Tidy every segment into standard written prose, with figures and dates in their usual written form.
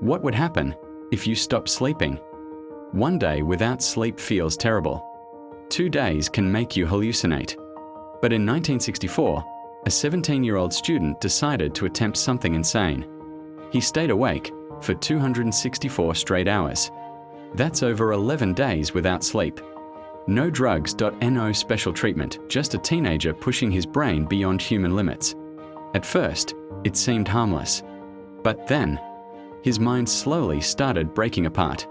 What would happen if you stop sleeping? One day without sleep feels terrible. 2 days can make you hallucinate. But in 1964, a 17-year-old student decided to attempt something insane. He stayed awake for 264 straight hours. That's over 11 days without sleep. No drugs. No special treatment, just a teenager pushing his brain beyond human limits. At first, it seemed harmless. But then, his mind slowly started breaking apart.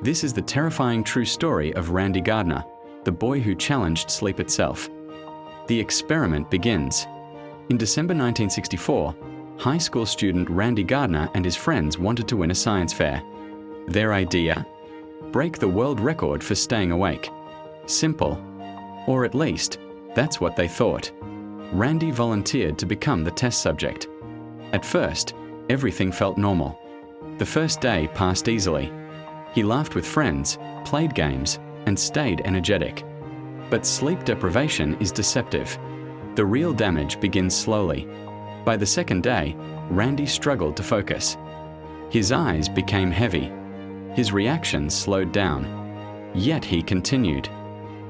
This is the terrifying true story of Randy Gardner, the boy who challenged sleep itself. The experiment begins. In December 1964, high school student Randy Gardner and his friends wanted to win a science fair. Their idea? Break the world record for staying awake. Simple. Or at least, that's what they thought. Randy volunteered to become the test subject. At first, everything felt normal. The first day passed easily. He laughed with friends, played games, and stayed energetic. But sleep deprivation is deceptive. The real damage begins slowly. By the second day, Randy struggled to focus. His eyes became heavy. His reactions slowed down. Yet he continued.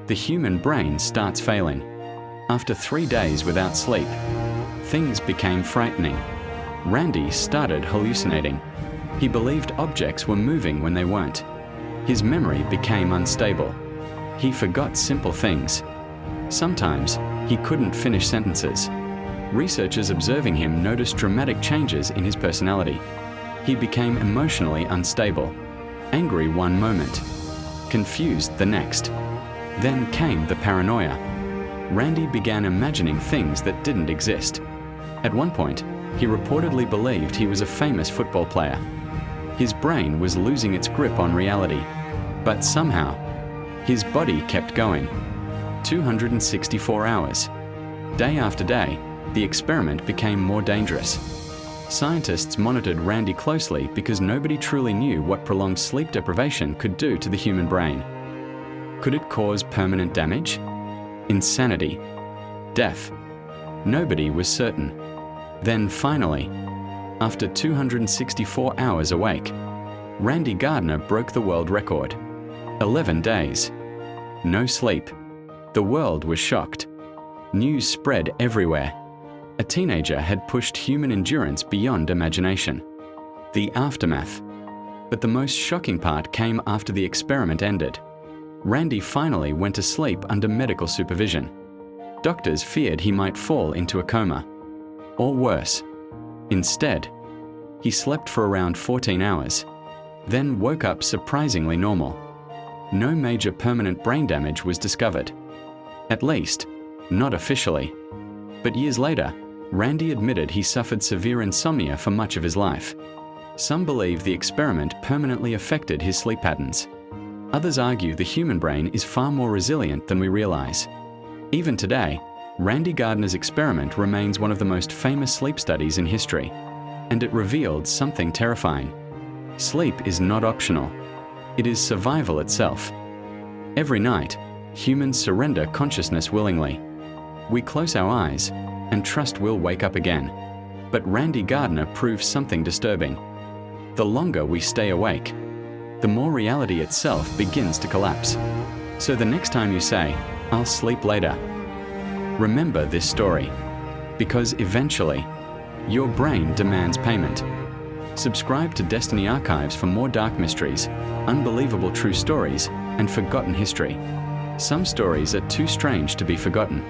The human brain starts failing. After 3 days without sleep, things became frightening. Randy started hallucinating. He believed objects were moving when they weren't. His memory became unstable. He forgot simple things. Sometimes, he couldn't finish sentences. Researchers observing him noticed dramatic changes in his personality. He became emotionally unstable. Angry one moment, confused the next. Then came the paranoia. Randy began imagining things that didn't exist. At one point, he reportedly believed he was a famous football player. His brain was losing its grip on reality. But somehow, his body kept going. 264 hours. Day after day, the experiment became more dangerous. Scientists monitored Randy closely because nobody truly knew what prolonged sleep deprivation could do to the human brain. Could it cause permanent damage? Insanity? Death? Nobody was certain. Then finally, after 264 hours awake, Randy Gardner broke the world record. 11 days. No sleep. The world was shocked. News spread everywhere. A teenager had pushed human endurance beyond imagination. The aftermath. But the most shocking part came after the experiment ended. Randy finally went to sleep under medical supervision. Doctors feared he might fall into a coma. Or worse. Instead, he slept for around 14 hours, then woke up surprisingly normal. No major permanent brain damage was discovered. At least, not officially. But years later, Randy admitted he suffered severe insomnia for much of his life. Some believe the experiment permanently affected his sleep patterns. Others argue the human brain is far more resilient than we realize. Even today, Randy Gardner's experiment remains one of the most famous sleep studies in history, and it revealed something terrifying. Sleep is not optional. It is survival itself. Every night, humans surrender consciousness willingly. We close our eyes and trust we'll wake up again. But Randy Gardner proves something disturbing. The longer we stay awake, the more reality itself begins to collapse. So the next time you say, "I'll sleep later," remember this story. Because eventually, your brain demands payment. Subscribe to Destiny Archives for more dark mysteries, unbelievable true stories, and forgotten history. Some stories are too strange to be forgotten.